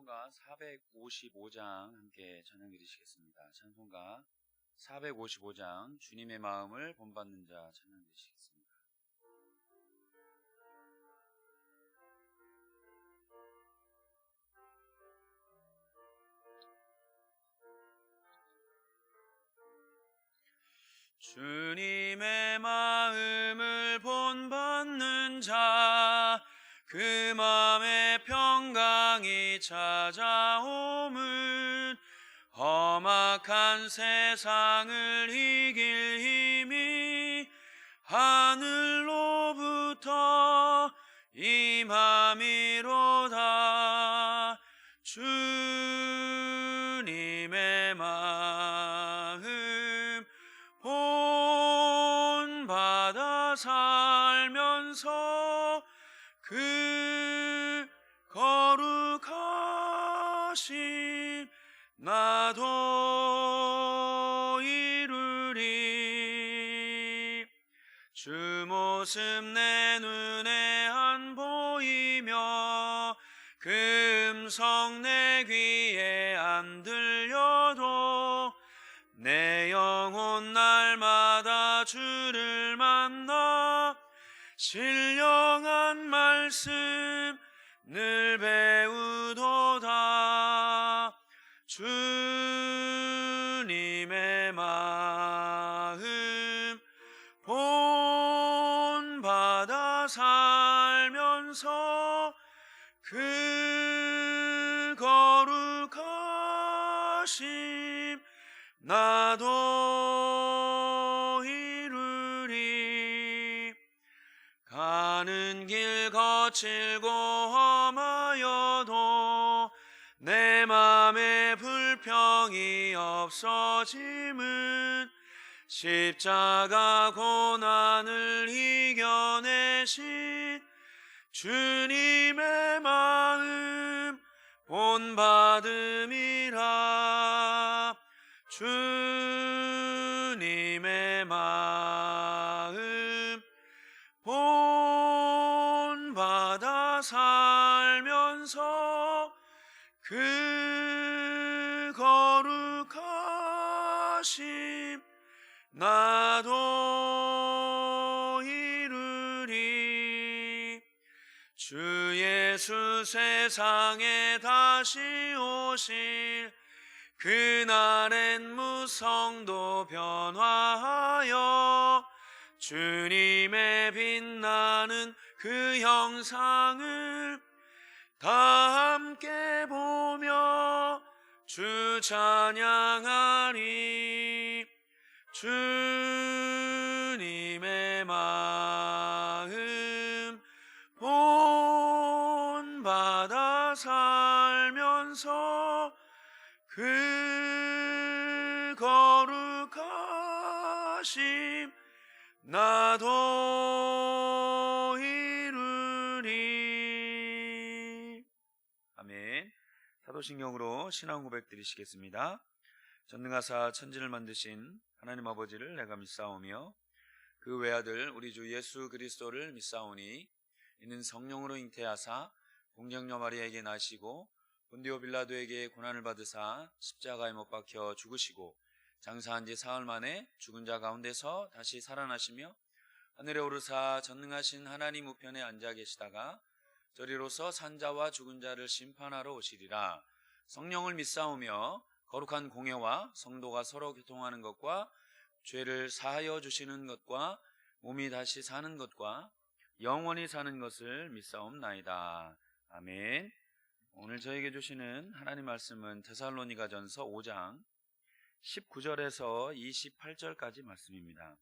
찬송가 455장 함께 찬양 드리시겠습니다. 찬송가 455장 주님의 마음을 본받는 자 찬양 드리시겠습니다. 주님의 마음을 본받는 자 그 마음의 평강이 찾아옴은 험악한 세상을 이길 힘이 하늘로부터 임함이로다. 주님의 마음 본받아 살면서 그 거룩하심 나도 이루리. 주 모습 내 눈에 안 보이며 그 음성 내 귀에 안 들려도 내 영혼 날마다 주를 만나 신령한 말씀 늘 배우도다. 주님의 마음 본받아 살면서 그 거룩하심 나도 이루리. 가는 길 거칠고 험하여도 내 맘에 불평이 없어짐은 십자가 고난을 이겨내신 주님의 마음 본받음이라. 주님의 마음 본받아 살면서 그 거룩하심 나도 이루리. 주 예수 세상에 다시 오실 그날엔 무성도 변화하여 주님의 빛나는 그 형상을 다 함께 보며 주 찬양하리. 주님의 마음 본받아 살면서 그 거룩하심 나도 이루리. 아멘. 사도신경으로 신앙 고백 드리시겠습니다. 전능하사 천지를 만드신 하나님 아버지를 내가 믿사오며 그 외아들 우리 주 예수 그리스도를 믿사오니 이는 성령으로 잉태하사 동정녀 마리아에게 나시고 본디오 빌라도에게 고난을 받으사 십자가에 못 박혀 죽으시고 장사한 지 사흘 만에 죽은 자 가운데서 다시 살아나시며 하늘에 오르사 전능하신 하나님 우편에 앉아 계시다가 저리로서 산자와 죽은 자를 심판하러 오시리라. 성령을 믿사오며 거룩한 공예와 성도가 서로 교통하는 것과 죄를 사하여 주시는 것과 몸이 다시 사는 것과 영원히 사는 것을 믿사옵나이다. 아멘. 오늘 저에게 주시는 하나님 말씀은 데살로니가전서 5장 19절에서 28절까지 말씀입니다.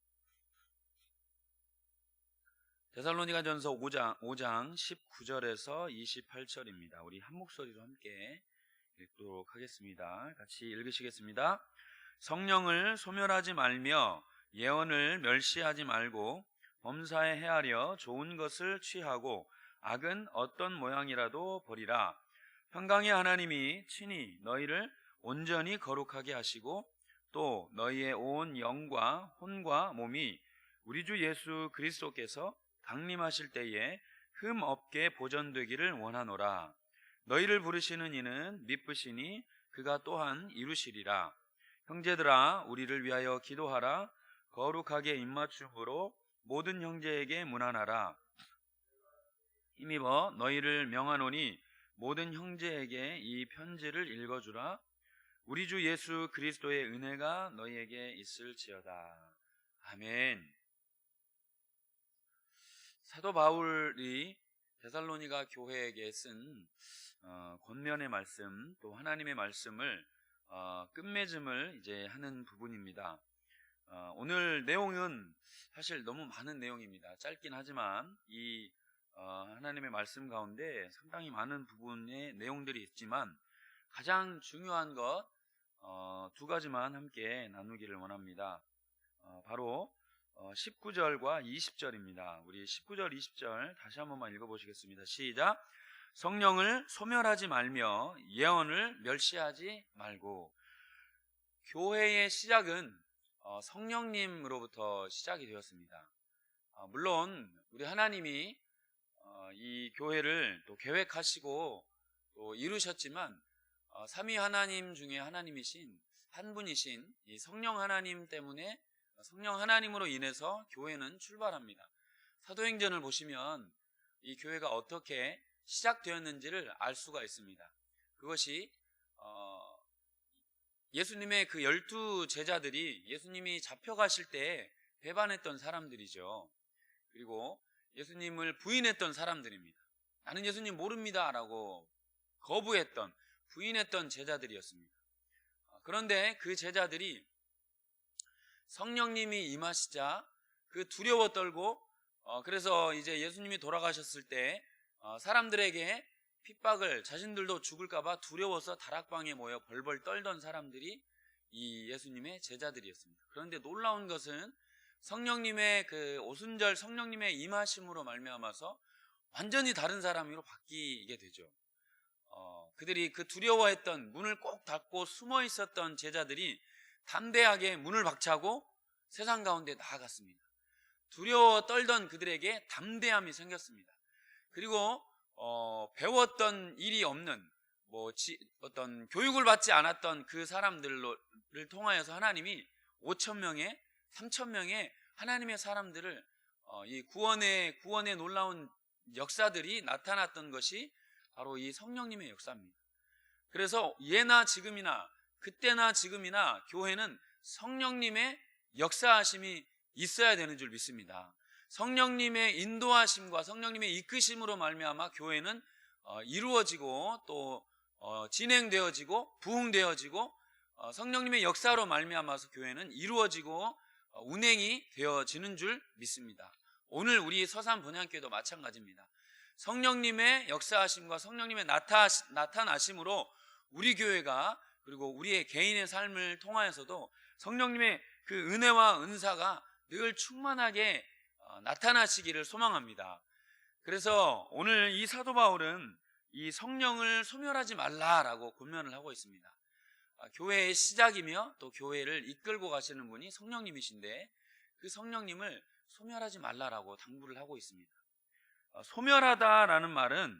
데살로니가전서 5장 19절에서 28절입니다. 우리 한 목소리로 함께 읽도록 하겠습니다. 같이 읽으시겠습니다. 성령을 소멸하지 말며 예언을 멸시하지 말고 범사에 헤아려 좋은 것을 취하고 악은 어떤 모양이라도 버리라. 평강의 하나님이 친히 너희를 온전히 거룩하게 하시고 또 너희의 온 영과 혼과 몸이 우리 주 예수 그리스도께서 강림하실 때에 흠 없게 보존되기를 원하노라. 너희를 부르시는 이는 미쁘시니 그가 또한 이루시리라. 형제들아 우리를 위하여 기도하라. 거룩하게 입맞춤으로 모든 형제에게 문안하라. 힘입어 너희를 명하노니 모든 형제에게 이 편지를 읽어주라. 우리 주 예수 그리스도의 은혜가 너희에게 있을지어다. 아멘. 사도 바울이 데살로니가 교회에게 쓴 권면의 말씀, 또 하나님의 말씀을 끝맺음을 이제 하는 부분입니다. 오늘 내용은 사실 너무 많은 내용입니다. 짧긴 하지만 이 하나님의 말씀 가운데 상당히 많은 부분의 내용들이 있지만 가장 중요한 것 두 가지만 함께 나누기를 원합니다. 바로 19절과 20절입니다. 우리 19절, 20절 다시 한 번만 읽어보시겠습니다. 시작. 성령을 소멸하지 말며 예언을 멸시하지 말고. 교회의 시작은 성령님으로부터 시작이 되었습니다. 물론 우리 하나님이 이 교회를 또 계획하시고 또 이루셨지만 삼위 하나님 중에 하나님이신 한 분이신 이 성령 하나님 때문에, 성령 하나님으로 인해서 교회는 출발합니다. 사도행전을 보시면 이 교회가 어떻게 시작되었는지를 알 수가 있습니다. 그것이 예수님의 그 12 제자들이 예수님이 잡혀가실 때 배반했던 사람들이죠. 그리고 예수님을 부인했던 사람들입니다. 나는 예수님 모릅니다 라고 거부했던, 부인했던 제자들이었습니다. 그런데 그 제자들이 성령님이 임하시자 그 두려워 떨고 그래서 이제 예수님이 돌아가셨을 때 사람들에게 핍박을, 자신들도 죽을까봐 두려워서 다락방에 모여 벌벌 떨던 사람들이 이 예수님의 제자들이었습니다. 그런데 놀라운 것은 성령님의 그 오순절 성령님의 임하심으로 말미암아서 완전히 다른 사람으로 바뀌게 되죠. 그들이 그 두려워했던, 문을 꼭 닫고 숨어 있었던 제자들이 담대하게 문을 박차고 세상 가운데 나아갔습니다. 두려워 떨던 그들에게 담대함이 생겼습니다. 그리고 배웠던 일이 없는, 어떤 교육을 받지 않았던 그 사람들을 통하여서 하나님이 5,000명의 3,000명의 하나님의 사람들을 이 구원의 놀라운 역사들이 나타났던 것이 바로 이 성령님의 역사입니다. 그래서 예나 지금이나, 그때나 지금이나 교회는 성령님의 역사하심이 있어야 되는 줄 믿습니다. 성령님의 인도하심과 성령님의 이끄심으로 말미암아 교회는 이루어지고 또 진행되어지고 부흥되어지고 성령님의 역사로 말미암아서 교회는 이루어지고 운행이 되어지는 줄 믿습니다. 오늘 우리 서산 본향교회도 마찬가지입니다. 성령님의 역사하심과 성령님의 나타나심으로 우리 교회가, 그리고 우리의 개인의 삶을 통하여서도 성령님의 그 은혜와 은사가 늘 충만하게 나타나시기를 소망합니다. 그래서 오늘 이 사도 바울은 이 성령을 소멸하지 말라라고 권면을 하고 있습니다. 교회의 시작이며 또 교회를 이끌고 가시는 분이 성령님이신데 그 성령님을 소멸하지 말라라고 당부를 하고 있습니다. 소멸하다라는 말은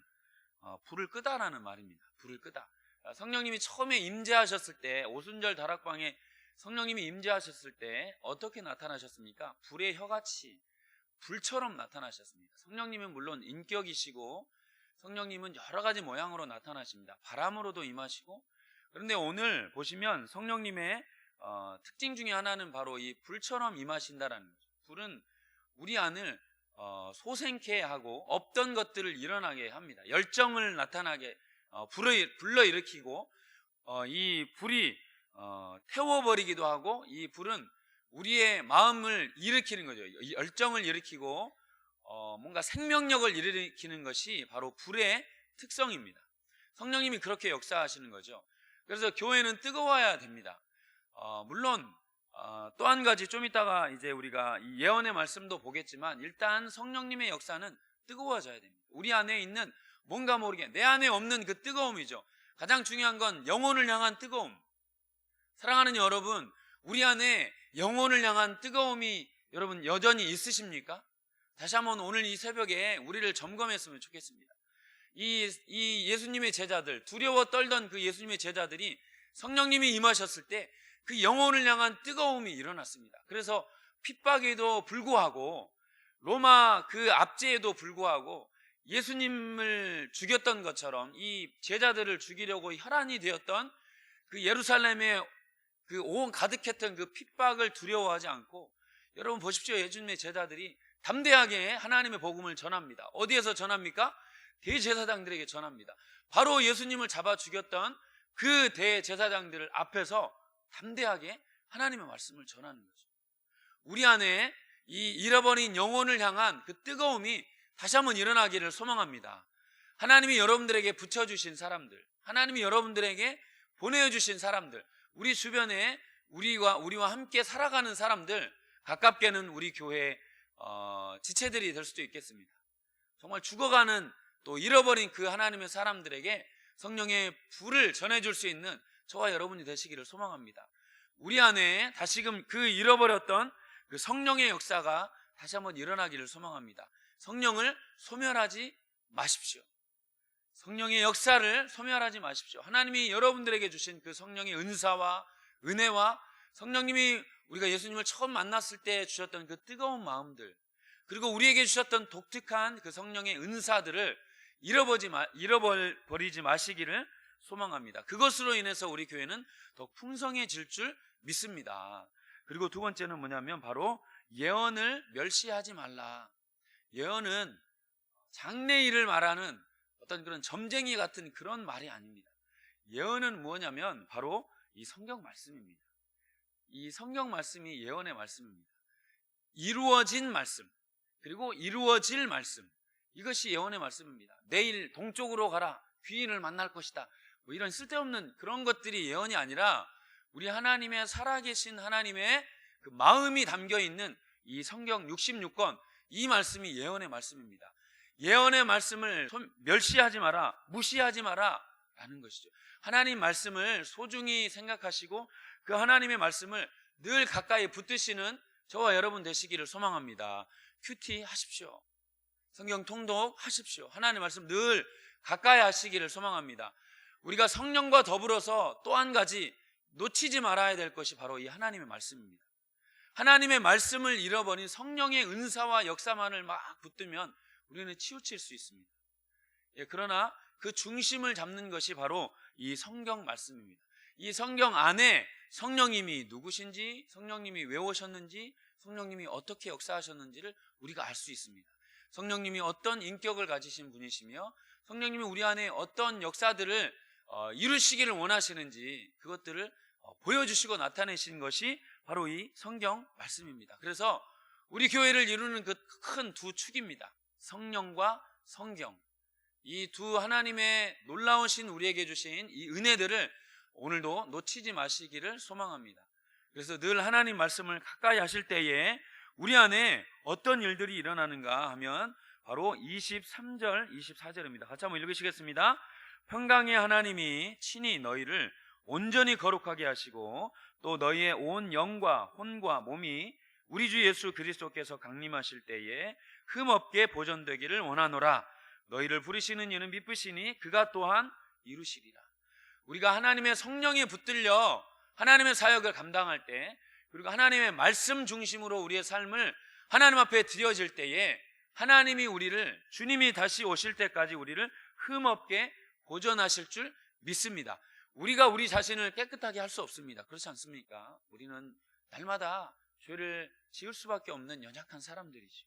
불을 끄다라는 말입니다. 불을 끄다. 성령님이 처음에 임재하셨을 때, 오순절 다락방에 성령님이 임재하셨을 때 어떻게 나타나셨습니까? 불의 혀같이 불처럼 나타나셨습니다. 성령님은 물론 인격이시고 성령님은 여러 가지 모양으로 나타나십니다. 바람으로도 임하시고. 그런데 오늘 보시면 성령님의 특징 중에 하나는 바로 이 불처럼 임하신다라는 거죠. 불은 우리 안을 소생케 하고 없던 것들을 일어나게 합니다. 열정을 나타나게 불러일으키고 이 불이 태워버리기도 하고, 이 불은 우리의 마음을 일으키는 거죠. 열정을 일으키고 뭔가 생명력을 일으키는 것이 바로 불의 특성입니다. 성령님이 그렇게 역사하시는 거죠. 그래서 교회는 뜨거워야 됩니다. 물론 또 한 가지 좀 이따가 이제 우리가 이 예언의 말씀도 보겠지만 일단 성령님의 역사는 뜨거워져야 됩니다. 우리 안에 있는 뭔가 모르게 내 안에 없는 그 뜨거움이죠. 가장 중요한 건 영혼을 향한 뜨거움. 사랑하는 여러분, 우리 안에 영혼을 향한 뜨거움이 여러분 여전히 있으십니까? 다시 한번 오늘 이 새벽에 우리를 점검했으면 좋겠습니다. 이 예수님의 제자들, 두려워 떨던 그 예수님의 제자들이 성령님이 임하셨을 때 그 영혼을 향한 뜨거움이 일어났습니다. 그래서 핍박에도 불구하고, 로마 그 압제에도 불구하고 예수님을 죽였던 것처럼 이 제자들을 죽이려고 혈안이 되었던 그 예루살렘에 그 온 가득했던 그 핍박을 두려워하지 않고, 여러분 보십시오. 예수님의 제자들이 담대하게 하나님의 복음을 전합니다. 어디에서 전합니까? 대제사장들에게 전합니다. 바로 예수님을 잡아 죽였던 그 대제사장들 앞에서 담대하게 하나님의 말씀을 전하는 거죠. 우리 안에 이 잃어버린 영혼을 향한 그 뜨거움이 다시 한번 일어나기를 소망합니다. 하나님이 여러분들에게 붙여주신 사람들, 하나님이 여러분들에게 보내주신 사람들, 우리 주변에 우리와 함께 살아가는 사람들, 가깝게는 우리 교회 지체들이 될 수도 있겠습니다. 정말 죽어가는, 또 잃어버린 그 하나님의 사람들에게 성령의 불을 전해줄 수 있는 저와 여러분이 되시기를 소망합니다. 우리 안에 다시금 그 잃어버렸던 그 성령의 역사가 다시 한번 일어나기를 소망합니다. 성령을 소멸하지 마십시오. 성령의 역사를 소멸하지 마십시오. 하나님이 여러분들에게 주신 그 성령의 은사와 은혜와 성령님이 우리가 예수님을 처음 만났을 때 주셨던 그 뜨거운 마음들, 그리고 우리에게 주셨던 독특한 그 성령의 은사들을 잃어버리지 마시기를 소망합니다. 그것으로 인해서 우리 교회는 더 풍성해질 줄 믿습니다. 그리고 두 번째는 뭐냐면 바로 예언을 멸시하지 말라. 예언은 장래일을 말하는 어떤 그런 점쟁이 같은 그런 말이 아닙니다. 예언은 뭐냐면 바로 이 성경 말씀입니다. 이 성경 말씀이 예언의 말씀입니다. 이루어진 말씀, 그리고 이루어질 말씀, 이것이 예언의 말씀입니다. 내일 동쪽으로 가라, 귀인을 만날 것이다, 뭐 이런 쓸데없는 그런 것들이 예언이 아니라 우리 하나님의 살아계신 하나님의 그 마음이 담겨있는 이 성경 66권, 이 말씀이 예언의 말씀입니다. 예언의 말씀을 멸시하지 마라, 무시하지 마라 라는 것이죠. 하나님 말씀을 소중히 생각하시고 그 하나님의 말씀을 늘 가까이 붙드시는 저와 여러분 되시기를 소망합니다. 큐티 하십시오. 성경 통독 하십시오. 하나님의 말씀 늘 가까이 하시기를 소망합니다. 우리가 성령과 더불어서 또 한 가지 놓치지 말아야 될 것이 바로 이 하나님의 말씀입니다. 하나님의 말씀을 잃어버린 성령의 은사와 역사만을 막 붙들면 우리는 치우칠 수 있습니다. 그러나 그 중심을 잡는 것이 바로 이 성경 말씀입니다. 이 성경 안에 성령님이 누구신지, 성령님이 왜 오셨는지, 성령님이 어떻게 역사하셨는지를 우리가 알 수 있습니다. 성령님이 어떤 인격을 가지신 분이시며 성령님이 우리 안에 어떤 역사들을 이루시기를 원하시는지 그것들을 보여주시고 나타내신 것이 바로 이 성경 말씀입니다. 그래서 우리 교회를 이루는 그 큰 두 축입니다. 성령과 성경, 이 두 하나님의 놀라우신 우리에게 주신 이 은혜들을 오늘도 놓치지 마시기를 소망합니다. 그래서 늘 하나님 말씀을 가까이 하실 때에 우리 안에 어떤 일들이 일어나는가 하면 바로 23절, 24절입니다. 같이 한번 읽으시겠습니다. 평강의 하나님이 친히 너희를 온전히 거룩하게 하시고 또 너희의 온 영과 혼과 몸이 우리 주 예수 그리스도께서 강림하실 때에 흠없게 보존되기를 원하노라. 너희를 부르시는 이는 미쁘시니 그가 또한 이루시리라. 우리가 하나님의 성령에 붙들려 하나님의 사역을 감당할 때, 그리고 하나님의 말씀 중심으로 우리의 삶을 하나님 앞에 드려질 때에 하나님이 우리를, 주님이 다시 오실 때까지 우리를 흠없게 보존하실 줄 믿습니다. 우리가 우리 자신을 깨끗하게 할 수 없습니다. 그렇지 않습니까? 우리는 날마다 죄를 지을 수밖에 없는 연약한 사람들이죠.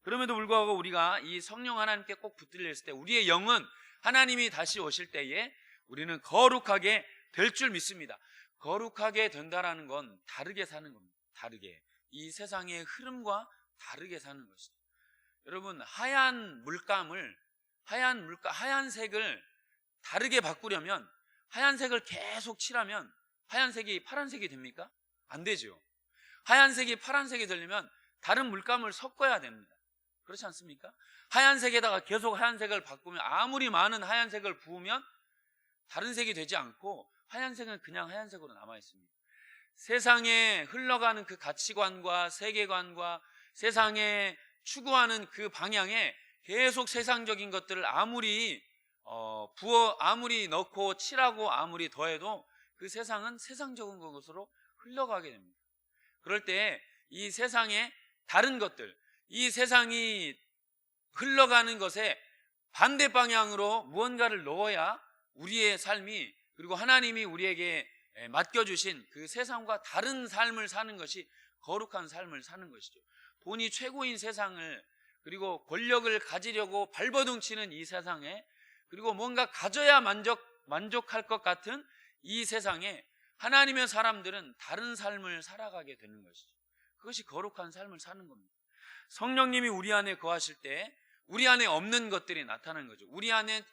그럼에도 불구하고 우리가 이 성령 하나님께 꼭 붙들려 있을 때 우리의 영은 하나님이 다시 오실 때에 우리는 거룩하게 될 줄 믿습니다. 거룩하게 된다라는 건 다르게 사는 겁니다. 다르게, 이 세상의 흐름과 다르게 사는 것이죠. 여러분, 하얀색을 다르게 바꾸려면, 하얀색을 계속 칠하면 하얀색이 파란색이 됩니까? 안 되죠. 하얀색이 파란색이 되려면 다른 물감을 섞어야 됩니다. 그렇지 않습니까? 하얀색에다가 계속 하얀색을 바꾸면, 아무리 많은 하얀색을 부으면 다른 색이 되지 않고 하얀색은 그냥 하얀색으로 남아 있습니다. 세상에 흘러가는 그 가치관과 세계관과 세상에 추구하는 그 방향에 계속 세상적인 것들을 아무리 아무리 넣고 칠하고 아무리 더해도 그 세상은 세상적인 것으로 흘러가게 됩니다. 그럴 때 이 세상의 다른 것들, 이 세상이 흘러가는 것에 반대 방향으로 무언가를 넣어야 우리의 삶이, 그리고 하나님이 우리에게 맡겨주신 그 세상과 다른 삶을 사는 것이 거룩한 삶을 사는 것이죠. 돈이 최고인 세상을, 그리고 권력을 가지려고 발버둥치는 이 세상에, 그리고 뭔가 가져야 만족할 것 같은 이 세상에 하나님의 사람들은 다른 삶을 살아가게 되는 것이죠. 그것이 거룩한 삶을 사는 겁니다. 성령님이 우리 안에 거하실 때 우리 안에 없는 것들이 나타나는 거죠. 우리 안에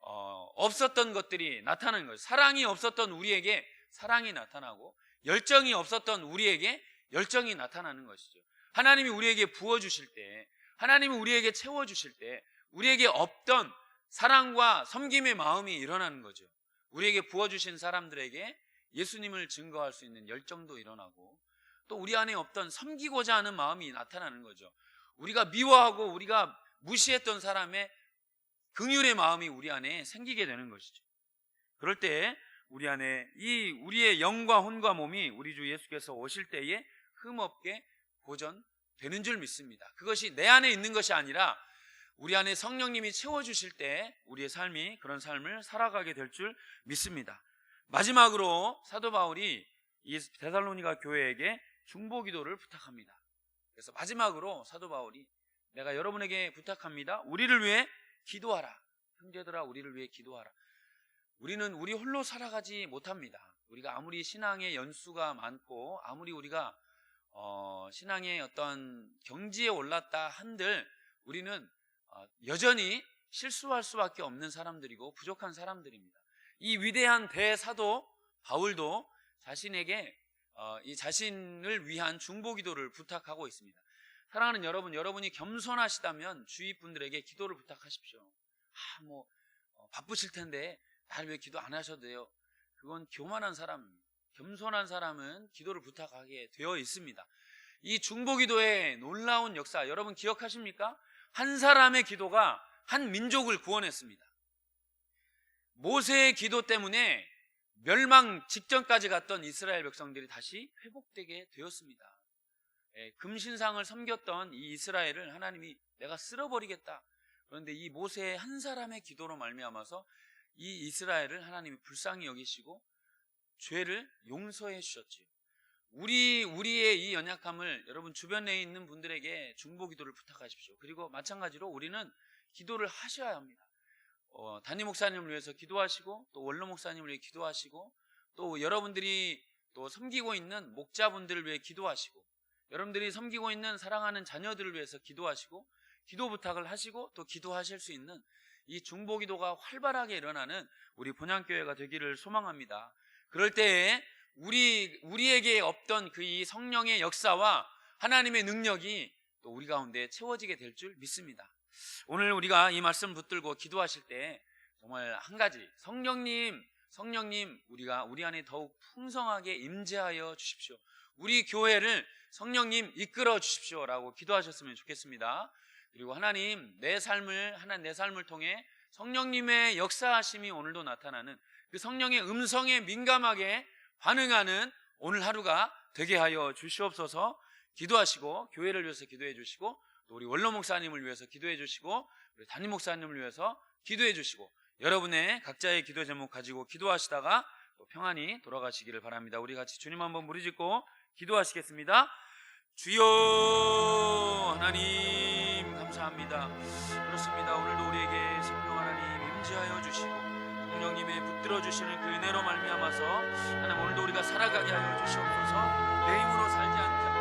없었던 것들이 나타나는 거죠. 사랑이 없었던 우리에게 사랑이 나타나고, 열정이 없었던 우리에게 열정이 나타나는 것이죠. 하나님이 우리에게 부어주실 때, 하나님이 우리에게 채워주실 때 우리에게 없던 사랑과 섬김의 마음이 일어나는 거죠. 우리에게 부어주신 사람들에게 예수님을 증거할 수 있는 열정도 일어나고, 또 우리 안에 없던 섬기고자 하는 마음이 나타나는 거죠. 우리가 미워하고 우리가 무시했던 사람의 긍휼의 마음이 우리 안에 생기게 되는 것이죠. 그럴 때 우리 안에 이 우리의 영과 혼과 몸이 우리 주 예수께서 오실 때에 흠없게 보존되는 줄 믿습니다. 그것이 내 안에 있는 것이 아니라 우리 안에 성령님이 채워주실 때 우리의 삶이 그런 삶을 살아가게 될 줄 믿습니다. 마지막으로 사도 바울이 이 데살로니가 교회에게 중보기도를 부탁합니다. 그래서 마지막으로 사도 바울이, 내가 여러분에게 부탁합니다. 우리를 위해 기도하라. 형제들아, 우리를 위해 기도하라. 우리는 우리 홀로 살아가지 못합니다. 우리가 아무리 신앙의 연수가 많고 아무리 우리가 신앙의 어떤 경지에 올랐다 한들 우리는 여전히 실수할 수밖에 없는 사람들이고 부족한 사람들입니다. 이 위대한 대사도 바울도 자신에게 이 자신을 위한 중보기도를 부탁하고 있습니다. 사랑하는 여러분, 여러분이 겸손하시다면 주위 분들에게 기도를 부탁하십시오. 바쁘실 텐데 나를 왜 기도 안 하셔도 돼요. 그건 교만한 사람입니다. 겸손한 사람은 기도를 부탁하게 되어 있습니다. 이 중보기도의 놀라운 역사 여러분 기억하십니까? 한 사람의 기도가 한 민족을 구원했습니다. 모세의 기도 때문에 멸망 직전까지 갔던 이스라엘 백성들이 다시 회복되게 되었습니다. 금신상을 섬겼던 이 이스라엘을 하나님이 내가 쓸어버리겠다. 그런데 이 모세의 한 사람의 기도로 말미암아서 이 이스라엘을 하나님이 불쌍히 여기시고 죄를 용서해 주셨지요. 우리의 이 연약함을 여러분 주변에 있는 분들에게 중보기도를 부탁하십시오. 그리고 마찬가지로 우리는 기도를 하셔야 합니다. 담임 목사님을 위해서 기도하시고, 또 원로 목사님을 위해 기도하시고, 또 여러분들이 또 섬기고 있는 목자분들을 위해 기도하시고, 여러분들이 섬기고 있는 사랑하는 자녀들을 위해서 기도하시고, 기도 부탁을 하시고, 또 기도하실 수 있는 이 중보기도가 활발하게 일어나는 우리 본향교회가 되기를 소망합니다. 그럴 때에 우리에게 없던 그 이 성령의 역사와 하나님의 능력이 또 우리 가운데 채워지게 될 줄 믿습니다. 오늘 우리가 이 말씀 붙들고 기도하실 때 정말 한 가지, 성령님 우리 안에 더욱 풍성하게 임재하여 주십시오. 우리 교회를 성령님 이끌어 주십시오라고 기도하셨으면 좋겠습니다. 그리고 하나님 내 삶을 통해 성령님의 역사하심이 오늘도 나타나는 그 성령의 음성에 민감하게 반응하는 오늘 하루가 되게 하여 주시옵소서. 기도하시고 교회를 위해서 기도해 주시고, 또 우리 원로 목사님을 위해서 기도해 주시고, 우리 담임 목사님을 위해서 기도해 주시고, 여러분의 각자의 기도 제목 가지고 기도하시다가 또 평안히 돌아가시기를 바랍니다. 우리 같이 주님 한번 부르짖고 기도하시겠습니다. 주여 하나님 감사합니다. 그렇습니다. 오늘도 우리에게 성령 하나님 임재하여 주시고 성령님의 붙들어 주시는 그 은혜로 말미암아서 하나님 오늘도 우리가 살아가게 하여 주시옵소서. 내 힘으로 살지 않게